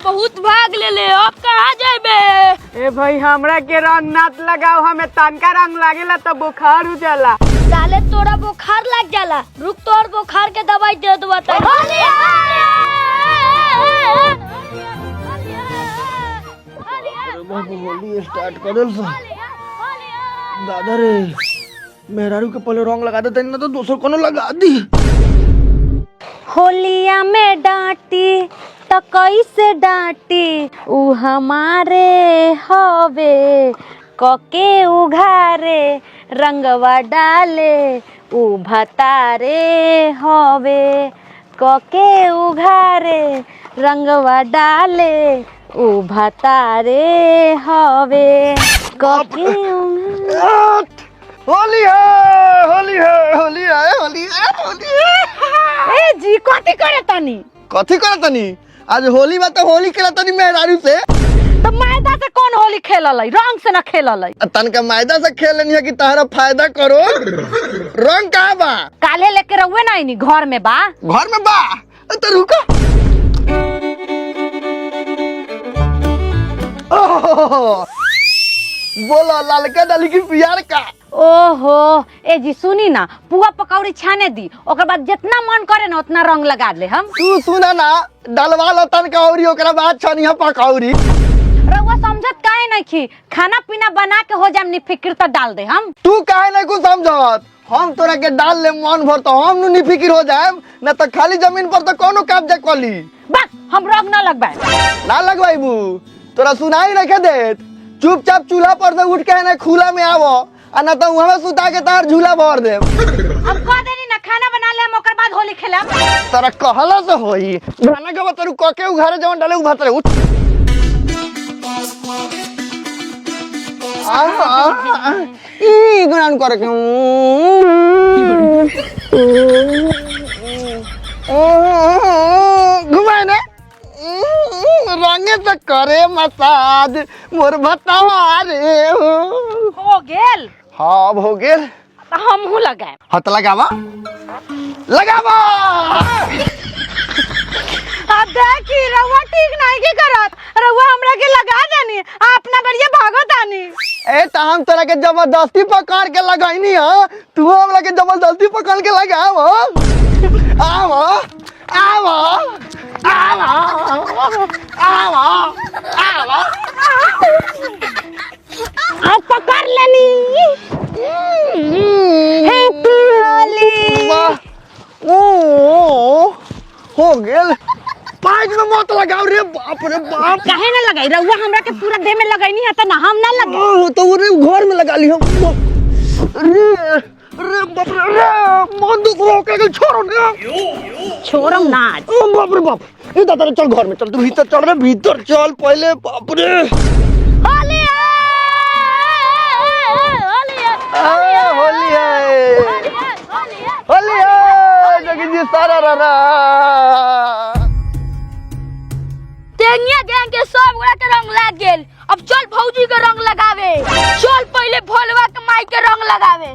बहुत भाग ले अब कहाँ जाबे? ए भाई हमरा के रंग नात लगाओ, हमें तनका रंग लागेला तो बुखार हो जाला। साले तोरा बुखार लग जाला, रुक तोर बुखार के दवाई दे दो बता। होली स्टार्ट करल दादा रे, मेहरारू के पहले रंग लगा देते ना तो दूसर कोनो लगा दी। होलिया में डांटी तो कैसे डांटी, उ हमारे हवे कके उघारे रंगवा डाले, उ भतारे हवे कके उघारे रंगवा डाले, उ भतारे हवे कके होली है होली है होली है होली है होली है। ए जी कथी करे तनी? कथी करे तनी? आज होली बा तो होली खेला तनी मेहरारू से। तो मैदा से कौन होली खेलल है, रंग से ना खेलल है। तन का मैदा से खेलनी है कि तारा फायदा करो। रंग कहाँ बा? काले लेके रहुए ना इनी घर में बा। घर में बा तो रुको। बोलो लालका डाली की प्यार का। ओहो ए जी सुनी ना, पुआ पकौड़ी छाने दी, ओकर बाद जितना मन करे ना उतना रंग लगा ले हम। तू सुना ना, डलवा लो तन का औरी, ओकरा बाद छनिया पकौड़ी। रउआ समझत काहे नहीं खी, खाना पीना बना के हो जाम नी फिक्र तो डाल दे हम। तू काहे नहीं कुछ समझत? हम तोरा के डाल ले मन भर तो हम नु फिक्र हो जाए ना, तो खाली जमीन पर तो कोनो कब्जा कर ली। बस हम रंग ना लगवाए। ना लगवाइबू, तोरा सुनाई नहीं देत। चुपचाप चूल्हा पर से उठ के ना खुला में आवो, आ ना तो वहां सुता के तार झूला भर दे। हम कह देनी ना खाना बना ले, हम ओकर बाद होली खेलब। तोरा कहला से होई गाना के बतरू कके उघारे जवन डाले उभतरे उठ। ई गुनान करे के घुमाए ना रंगे से करे मसाज मोर भतावा रे। हो गेल? हाँ हो गेल। तो हमहू लगाए। हाथ लगावा लगावा। अब देखी रउआ ठीक नहीं की करत, रउआ हमरा के लगा देनी, अपना बढ़िया भागत आनी। ए त हम तोरा के जबरदस्ती पकड़ के लगाईनी है, तू हमरा के जबरदस्ती पकड़ के लगाव। आवा आवा आवा आवा आवा आप पकड़ लेनी। हैप्पी होली। ओ हो गेल। पाँच में मत लगाओ रे, बाप रे बाप। काहे ना लगाई? रउआ हमरा के पूरा देह में लगाईनी है त ना हम ना लगे। तो रे घर में लगा ली हम। रे रे बाप रे रे, मन दुख हो के छोड़ो ना। छोड़ो ना। ओ बाप रे बाप। ए दादा चल घर में चल, तू भीतर चल रे, भीतर चल पहले। बाप रे होली है होली है होली है होली है जगी जी सारा रा। तेंगिया गैंग के सब गोरा के रंग लग गेल, अब चल भौजी के रंग लगावे। चल पहले भोलवा के माई के रंग लगावे।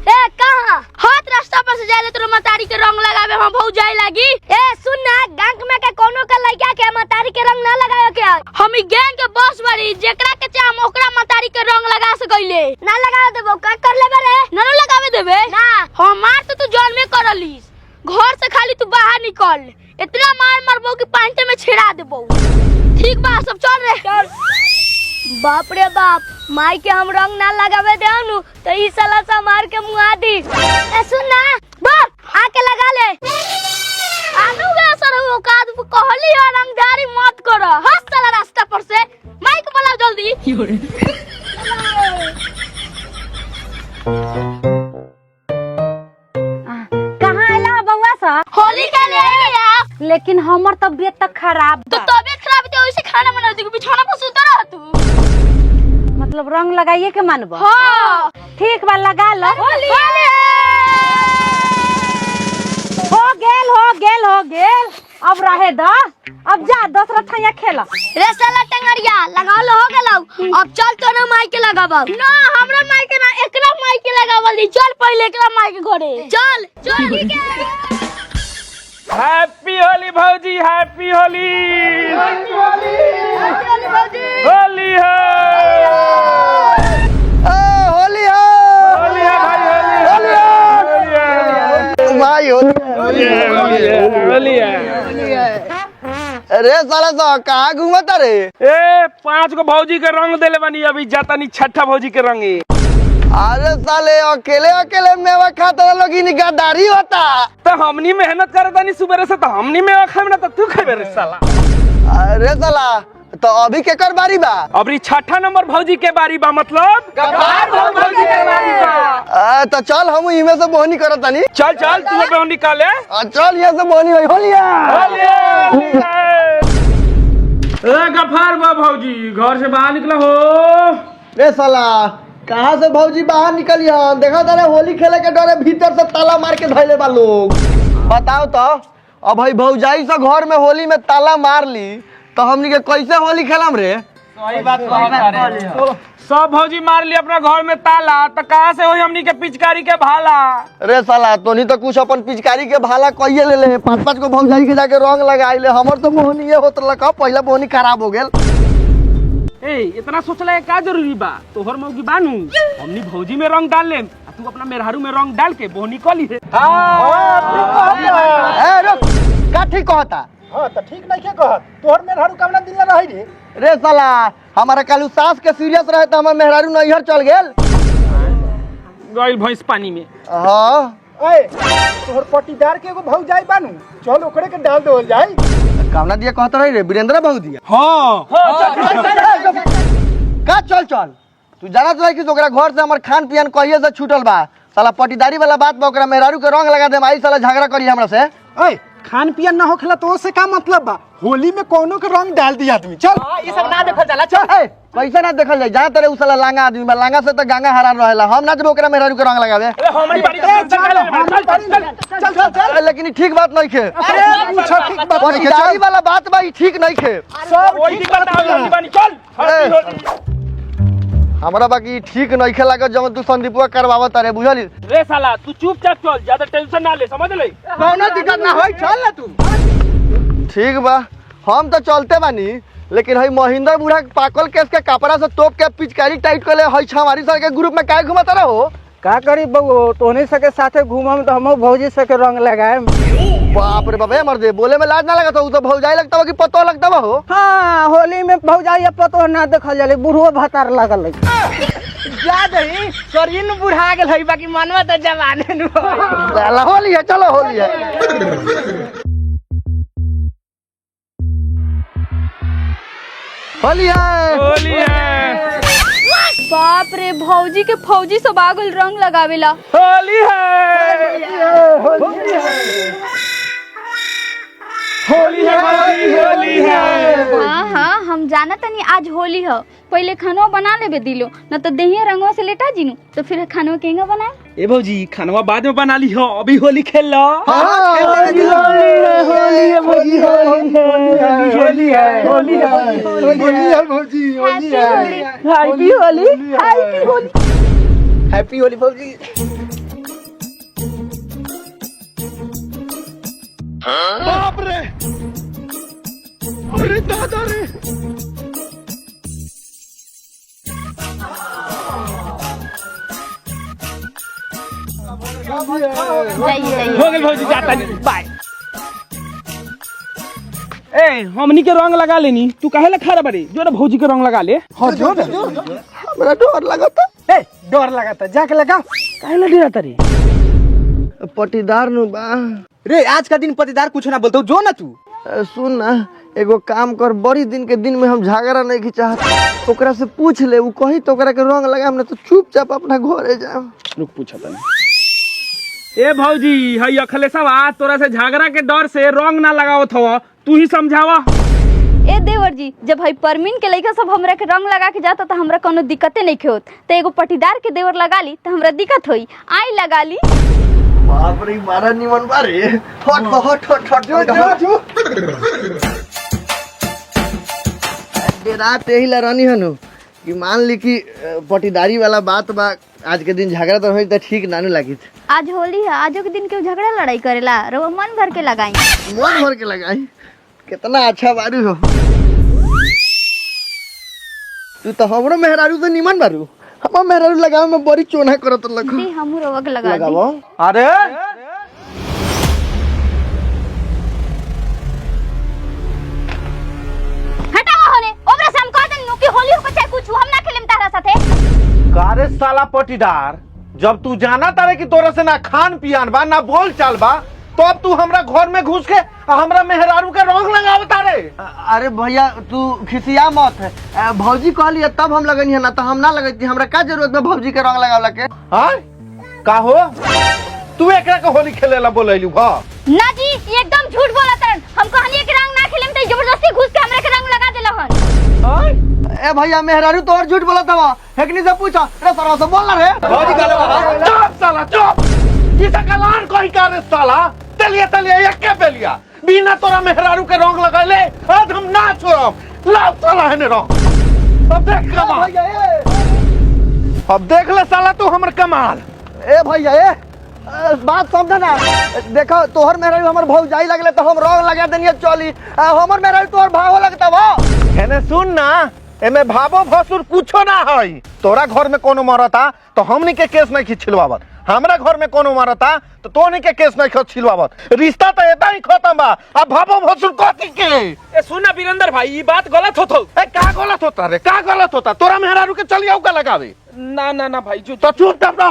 ए कहां हाथ रास्ता पर से जाले तो मतारी के रंग लगावे, हम भौजाई लागी। ए सुन ना, गैंग में के कोनो का लइका के मतारी के रंग ना लगावे के। हम ई गैंग के बॉस बारी, जेकरा के चाह ओकरा मतारी के रंग लगा सकइले। ना लगा देबो का कर लेबे रे? ना लगावे देबे ना। हमार तो तू जान में करलिस, घर से खाली तू बाहर निकल, इतना मार मारबो कि पांटे में छेड़ा देबो। ठीक बा, सब चल रे चल। बाप रे बाप, माई के हम रंग ना लगावे देनु तो ई साला सा मार के मुआ दी। ए सुन ना, बाप आके लगा ले। आनु गे सर वो काद कहली है रंगदारी मत करो, हंस साला रास्ता पर से। माई को बुलाओ जल्दी। कहां आला बउआ सा? होली के लिए। लेकिन हमर तबीयत तक खराब तो बा। तबीयत खराब है वैसे खाना बना दी, बिछौना पर सुता रह तू। मतलब रंग लगाइए के मानबो? हां ठीक बा, लगा लो। होली हो गेल हो गेल हो गेल। अब रहे द, अब जा दूसरा ठैया खेला। रे साला टंगरिया लगा लो, हो गेलौ। अब चल तो ना माई के लगाबल ना, हमरा माई के ना, एकरा माई के लगाबल दी। चल पहले एकरा माई के घरे चल चल। ठीक है। भौजी हैप्पी होली। होली है। होली है होली है भाई भाई होली है। अरे साला तो कहाँ घूमता रे? ए 5 को भौजी के रंग देले बनी अभी जाता नहीं छठा भौजी के रंग। अरे साले अकेले अकेले मेवा खाता लोग गद्दारी होता। तो हमनी मेहनत करता नहीं सुबह से तो हमनी मेवा खाए ना तो तू खाए रे साला। अरे साला तो अभी केकर बारी बा? अभी छठा नंबर भौजी के बारी बा मतलब गब्बार भौजी के बारी बा। तो चल हम इमे से बोहनी करत तानी। चल चल तू पे निकाले। चल यहाँ से बोहनी होई होलिया। ए गफ्फार बा भौजी घर से बाहर निकला हो। रे साला कहाँ से भौजी बाहर निकली हम? देखा तारे होली खेले के डरे भीतर से ताला मार के धैले बा लोग। बताओ तो अब भाई भौजाई से घर में होली में ताला मार ली तो हमनी के कैसे होली खेलम रे? सही बात सब भौजी मार ली अपना घर में ताला तो कहाँ से होई हमनी के पिचकारी के भाला। रे साला तो नहीं तो कुछ अपन पिचकारी के भाला कहिए ले ले 5-5 को भौजाई के जाके रंग लगाई ले। हमर तो मोहनी होत लगा पहला मोहनी खराब हो गेल। ए इतना सोचला का जरूरी बा तोहर मौगी बानू हमनी भौजी में रंग डाल ले तू अपना मेहरारू में रंग डाल के बोहनी कली है। ए रुक का ठीक कहता? हां तो ठीक नहीं के कह तोहर मेहरारू कामना दिन में रही रे। रे साला हमारा कालू सास के सीरियस रहे तो हमर मेहरारू नैहर चल गेल। गइल भैंस पानी में। हां ए तोहर पटीदार के एगो भौजाई बानू चल ओकरे के डाल देवल जाई। कामना दिया कहत रही रे वीरेंद्र बहु दिया। हां का चल चल तू जानत रही कि ओकरा घर से हमर खान पियन कहिए से छूटल बा। साला पटीदारी वाला बात बा ओकरा मेहरारू के रंग लगा दे आई साला झगड़ा करी हमरा से। ए खान पियन ना होखला तो से का मतलब बा? होली में कोनो के रंग डाल दी आदमी। चल ये सब ना देखल जाला। चल कैसे ना देखल जाए जहां तेरे उ साला लांगा आदमी बा लांगा से तो गंगा हरान रहेला। हम ना जब ओकरा मेहरारू के रंग लगावे। हमारी बारी चल लेकिन ठीक बात नहीं खे। अरे पूछो ठीक बात नहीं के पटीदारी चल। वाला बात बा ई ठीक नहीं खे। सब कोई ठीक दिक्कत बात नहीं बानी चल हैप्पी होली। हमरा बाकी ठीक नहीं खे लागत जब तू संदीपुआ करवावत रे बुझली। रे साला तू चुपचाप चल ज्यादा टेंशन ना ले समझ ले। कोनो दिक्कत ना होई चल ना तू। ठीक बा हम तो चलते बानी लेकिन हई महेंद्र बूढ़ा पाकल केस के कपड़ा से तोप के पिचकारी टाइट कर ले हई हमारी सर के ग्रुप में काहे घुमाता रहो? का करी बबू तोहनी सके साथे घूमम तो हम भौजी सके रंग लगाएम। बाप रे बाबे मर दे बोले में लाज ना लगता उ तो भौजाई लगता हो कि पतो लगता हो। हां होली में भौजाई पतो ना देखल जाले बुढ़ो भतार लागल है। याद है शरीर में बुढ़ा गेल है बाकी मनवा तो जवाने नु साला होली है चलो होली है। होली है होली है। बाप रे भौजी के फौजी सब आगल रंग लगावेला। होली है। होली है भौजी होली है। हाँ हाँ हम जाना तनी आज होली है। पहले खानवा बना लेबे दिलो न तो देहिया रंगवा से लेटा जीनू तो फिर खानवा केंगा बनाए। ए भौजी खानवा बाद में बना ली हो अभी होली खेल लो। होली है भौजी होली है होली है होली है भौजी होली है। Happy Holi happy Holi happy Holi भौजी। बाप रे अरे दादा रे हो गए भौजी जाता नहीं बाय। ए हमनी के रंग लगा लेनी तू काहे ला खड़ा बड़ी जो ना भौजी के रंग लगा ले। हां जो हमरा डर लगता। ए डर लगाता जाके लगा। काहे ला डरता रे? पटीदार नु बा। रे आज का दिन पतिदार कुछ ना बोलतो जो ना तू। सुन ना एगो काम कर बड़ी दिन के दिन में हम झगड़ा नहीं की चाहत ओकरा से पूछ ले उ कही तो ओकरा के रंग लगाम ना तो चुपचाप अपना घरे जाम। रुक पूछा तनी। ए भौजी हई अखलेसवा तोरा से झगड़ा के डर से रंग ना लगावत हो तू ही समझावा। ए देवर जी जब हई परमीन के लइका सब हमरा के रंग लगा के जाता तो हमरा कोनो दिक्कते नहीं होत तो एगो पटीदार के देवर लगा ली तो हमरा दिक्कत होई। आई लगा ली। बाप रे मारा निमन बारे हट हट हट हट जो रात यही ला रानी हनु कि मान ली कि पटीदारी वाला बात बा आज के दिन झगड़ा तो होई त ठीक ना लगी। आज होली है, आजो के दिन क्यों झगड़ा लड़ाई करेला? रो मन भर के लगाई। मन भर के लगाई। कितना अच्छा बारू हो तू तो। हमरो मेहरारू तो निमन बारू। हम मेहरारू लगावे में बड़ी चोना करत लखो। दी हमू रोवा के लगा दी। लगावो। अरे हटाओ होने। ओकरा से हम कह देनु कि होली को चाहे कुछ हम ना खेलेम तारा साथे। कारे साला पटीदार, जब तू जाना तारे कि तोरा से ना खान पियान बा ना बोल चाल बा, तो अब तू हमरा घर में घुस के हमरा मेहरारू के रंग लगाव तारे। अरे भैया तू खिसिया मत है। भौजी कहली तब हम लगनी है ना तो हम ना लगती। हमरा का जरूरत है भौजी के रंग लगावला के? हां का हो तू एकरा के होली खेलेला बोलैलू? हां ना जी, ये एकदम झूठ बोला तरन। हम कहलिए कि रंग ना खेलेम त जबरदस्ती घुस के हमरा के रंग लगा देला हन। ए भैया मेहरारू तो और झूठ बोलत हवा। हेकनी से पूछा रे सरवा से बोल ना रे। भौजी कहले बाबा चुप साला चुप। किसा कलान कोई का रे साला? तलिया तलिया एक के बेलिया बिना तोरा मेहरारू के रंग लगाइले आज हम ना छोड़ब। लाओ साला है ने रंग। अब देख कमाल। अब देख ले साला तू हमर कमाल। ए भैया बात समझ ना। देखो तोहर मेहरारू हमर भौजाई लगले तो हम रंग लगा देनिए चली। हमर मेहरारू तोहर भाव लगता बा। एने सुन ना, एमे भाबो भसुर कुछो ना हई। तोरा घर में कोनो मरता तो हमनी के केस नहीं खिचलवावत। हमरा घर में कोनो मरता तो तोहनी के केस नहीं खिचलवावत। रिश्ता तो एदा ही खत्म बा। अब भाबो भसुर कथी के? ए सुन ना वीरेंद्र भाई, ये बात गलत होतो। ए का गलत होता रे? का गलत होता? तोरा मेहरारू के चलिए का लगावे? ना ना ना भाई जो तो चुप कर ना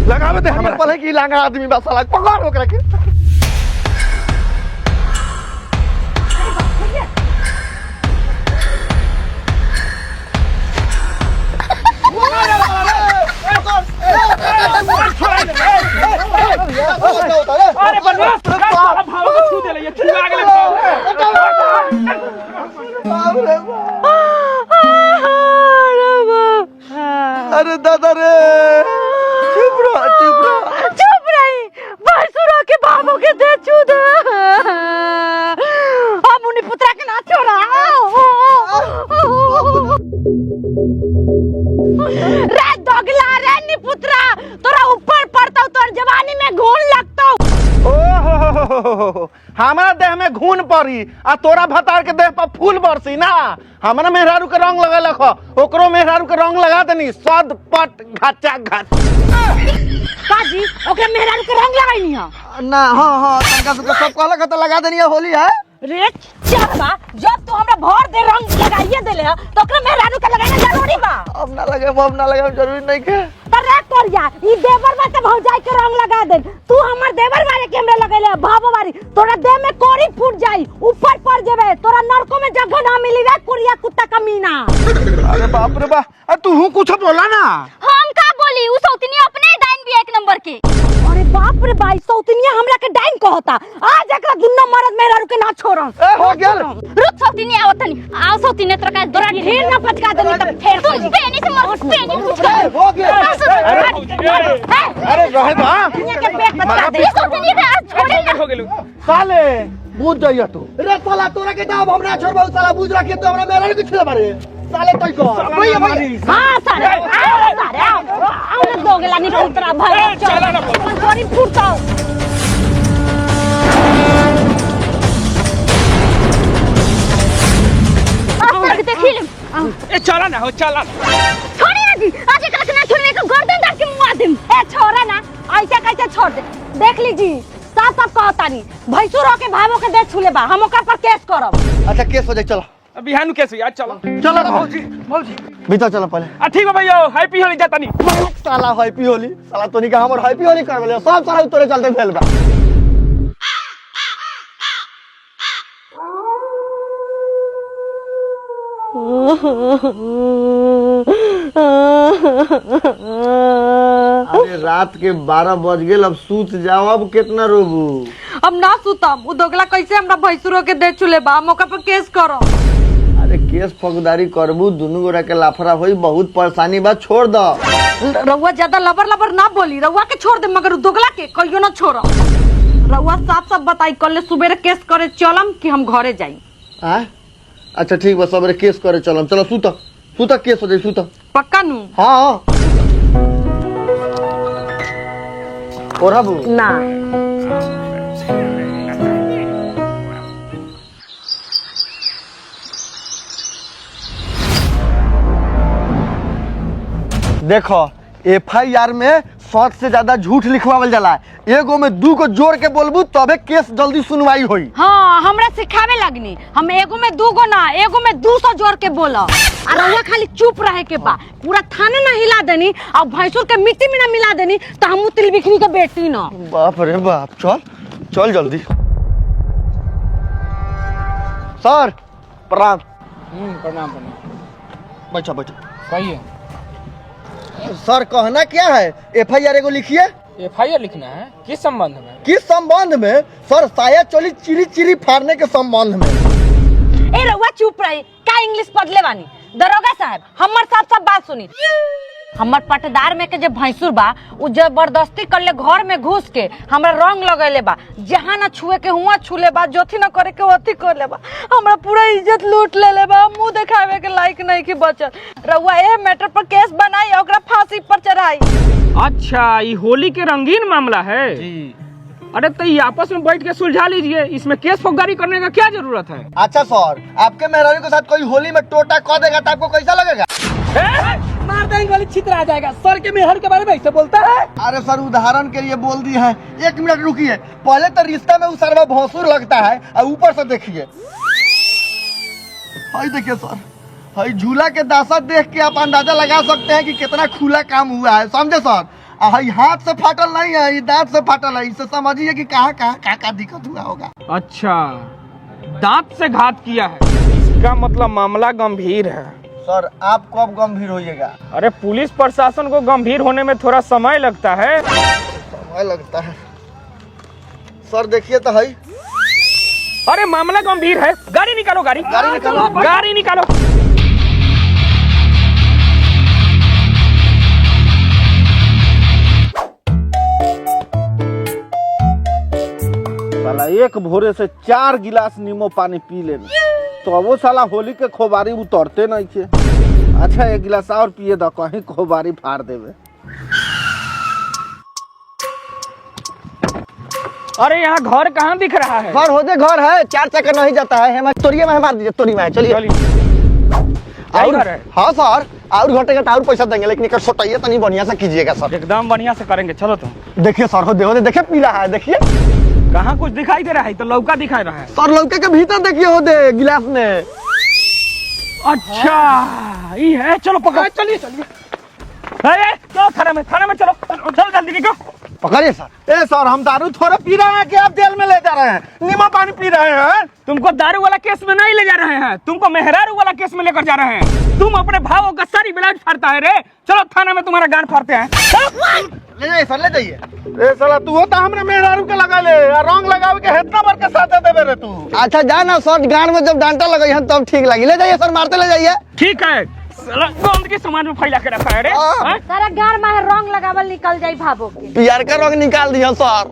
लगावे दे। हमरा पहले की लांगा आदमी बा साला पकड़ ओकरा के। अरे बनवास भाव को छू देले, ये छुआ गेले भाव। अरे दादा रे चुप रहो। चुप रही। भैंसुरा के बाबू के दे छू दे। हम उन्हीं पुत्रा के ना छोड़ा। रे दोगला रे निपुत्रा, तोरा ऊपर पड़ता तोर जवानी में घून लगता। ओहो हमारा देह में घून पड़ी आ तोरा भतार के देह पर फूल बरसी ना। हमरा मेहरारू के रंग लगा लखो, ओकरो मेहरारू के रंग लगा देनी। सद पट घाचा घाच। काजी ओके मेहरारू के रंग लगाई है ना। हां तनका सुका सब कहला त लगा देनी होली है। रे चलबा, जब तू हमरा भर दे रंग लगाइए देले ह तो ओकरा मेहरारू के लगाना जरूरी बा। अब ना लगे जरूरी नहीं के। तरे कर जा ई देवर बा त भौजाई के रंग लगा दे। तू हमर देवर मारे के हमरा लगैले भाबो मारी। तोरा देह में कोरी फूट जाई, ऊपर पड़ जेबे। तोरा नरको में जगह ना मिली रे कुरिया कुत्ता कमीना। अरे बाप रे बा, तू कुछ बोला ना। हम का बोली? उ सौतनी अपने ही डाइन भी एक नंबर के। अरे बाप रे भाई, सौतनिया हमरा के डाइन कहता। आज एकरा दुन्ना मरद मेहरारू के ना छोड़म। ए हो गेल। रुक सौतनी आवतनी। आओ सौतनी तोरा का तोरा ढेर ना पटका देनी त फेर तू पेनी से मर पेनी कुछ ए हो गेल। अरे रहे बा दुनिया के पेट पटका दे। ये सौतनी के आज छोड़े ना। हो गेलू साले बुझ जाइए तू। रे साला तोरा के दाव हमरा छोड़बो साला बुझ रखे तो हमरा मेहरारू के छले बारे। साले तई को हां सारे आओ ना दोगला निपुत्रा भाई। चला ना बोल। कोरी फूटता। देखिल ए चला ना हो चला। छोड़ी ना जी, आज एकरा के ना छोड़ने को गर्दन दाब के मुआ देम। ए छोरा ना, ऐसे कैसे छोड़ दे? देख लीजी साफ साफ कहतानी, भैंसुर के भावो के दे छुले बा। हम ओकर पर केस करब। अच्छा केस हो जाए। चलो बिहान कैसे आज चलो। चलो भौजी भीतर चलो पहले। ठीक है भैया, हैप्पी होली जाता नहीं। साला हैप्पी होली साला तोनी का हमर हैप्पी होली करबले सब साला तोरे चलते भेल बा। अरे रात के 12 बज गेल, अब सूत जाओ। अब कितना रोबू? अब ना सुतम। उ दोगला कैसे हमरा भैंसुरो के दे छुले बा। हम ओकर पर केस करब। अरे केस फौजदारी करबू, दुनू गोरा के लाफड़ा होई, बहुत परेशानी बा। छोड़ दो। रउआ ज्यादा लबर लबर ना बोली। रउआ के छोड़ दे मगर उ दोगला के कहियो ना छोड़म। रउआ साफ साफ बताई कल सुबेरे केस करे चलम कि हम घरे जाई। हां अच्छा ठीक बा, सबरे केस करे चलम। चलो सूत केस हो जाई। सूत पक्का नू? हां ओढ़बू ना देखो FIR में 100 से ज्यादा झूठ लिखवावल जाला। एगो में 2 को जोड़ के बोलबू तबे केस जल्दी सुनवाई होई। हाँ हमरा सिखावे लगनी हम एगो में 2 गो ना एगो में 200 जोड़ के बोला और रउआ खाली चुप रहे के बा पूरा थाने ना हिला देनी और भैंसुर के मिट्टी में ना मिला देनी तो हम तिल बिखनी के बेटी ना। बाप रे बाप, चल चल जल्दी। सर प्रणाम। प्रणाम। बैठो बैठो। कहिए। सर कहना क्या है? FIR एगो लिखिए। FIR लिखना है किस संबंध में? किस संबंध में? सर साया चोली चिरी चिरी फाड़ने के संबंध में। ए रउआ चुप रही का इंग्लिश पढ़ले बानी? दरोगा साहब हमर सब बात सुनी। हमर पटदार में के जे भैंसुर बा उ जबरदस्ती कर ले घर में घुस के हमरा रंग लगैले बा। जहां ना छुए के हुआ छुले बा, जोथी ना करे के ओथी कर ले बा। हमरा पूरा इज्जत लूट ले बा। मुंह दिखावे के लायक नहीं की बचल। रउआ ए मैटर पर केस बनाई ओकरा फांसी पर चढ़ाई। अच्छा ये होली के रंगीन मामला है जी। अरे तो ये आपस में बैठ के सुलझा लीजिए, इसमें केस फौजदारी करने का क्या जरूरत है? अच्छा सर, आपके मेहरारू के साथ कोई होली में टोटा कह देगा तो आपको कैसा लगेगा? मार देंगे वाली छितर आ जाएगा। सर के मेहर के बारे में ऐसे बोलता है? अरे सर उदाहरण के लिए बोल दिए हैं। 1 मिनट रुकिए, पहले तो रिश्ता में उस सरवा भौंसुर लगता है और ऊपर से देखिए हाय देखिए सर, हाय झूला के दासत देख के आप अंदाजा लगा सकते हैं कि कितना खुला काम हुआ है। समझे सर? हाय हाथ से फाटल नहीं है, ये दांत से फाटल है। इससे समझिए कि कहाँ क्या दिक्कत हुआ होगा। अच्छा दांत से घात किया है, इसका मतलब मामला गंभीर है। सर आप कब गंभीर होइएगा? अरे पुलिस प्रशासन को गंभीर होने में थोड़ा समय लगता है। समय लगता है? सर देखिए तो है। अरे मामला गंभीर है। गाड़ी निकालो, गाड़ी निकालो। गाड़ी निकालो। साला एक भोरे से 4 गिलास नींबू पानी पी लेना तो वो साला होली के खोबारी उतरते नहीं थे। अच्छा 1 गिलास और पिए दो, कहीं खोबारी फाड़ देवे। अरे यहाँ घर कहाँ दिख रहा है? घर होते घर है, 4 चक्कर नहीं जाता है। हमें तोड़िए में मार दीजिए, तोड़ी में चलिए। और घर है? हाँ सर, और घटेगा तो और पैसा देंगे, लेकिन एक सोटाइए तो नहीं बढ़िया से कीजिएगा सर। एकदम बढ़िया से करेंगे, चलो तुम। देखिए सर, हो देखिए पीला है, देखिए। कहाँ कुछ दिखाई दे रहा है? तो लौका दिखाई रहा है। सर लौके के भीतर देखिए, हो दे गिलास में। अच्छा ये है, चलो पकड़, चलिए चलिए। चलो थाने में चलो, चलो जल्दी निकलो। पकड़िए सर। ए सर, हम दारू थोड़ा पी रहे हैं कि आप जेल में ले जा रहे हैं? नींबू पानी पी रहे हैं? तुमको दारू वाला केस में नहीं ले जा रहे हैं, तुमको मेहरारू वाला केस में लेकर जा रहे हैं। तुम अपने भावों का सारी ब्लाउज फाड़ता है रे। चलो थाने में तुम्हारा गान फाड़ते हैं। ले जाइए सर, ले जाइए। ए साला तू होता हमरे मेहरारू के लगा ले, रंग लगावे के हेतना भर के साथ देबे रे तू। अच्छा जा ना सर, गान में जब डांटा लगे हैं तब ठीक लगी। ले जाइए सर, मारते ले जाइए। ठीक है। साला गंद के समाज में फैला के रखा है रे। सारा गार में रंग लगावल निकल जाई भाभो के। पियर का रंग निकाल दिया सर।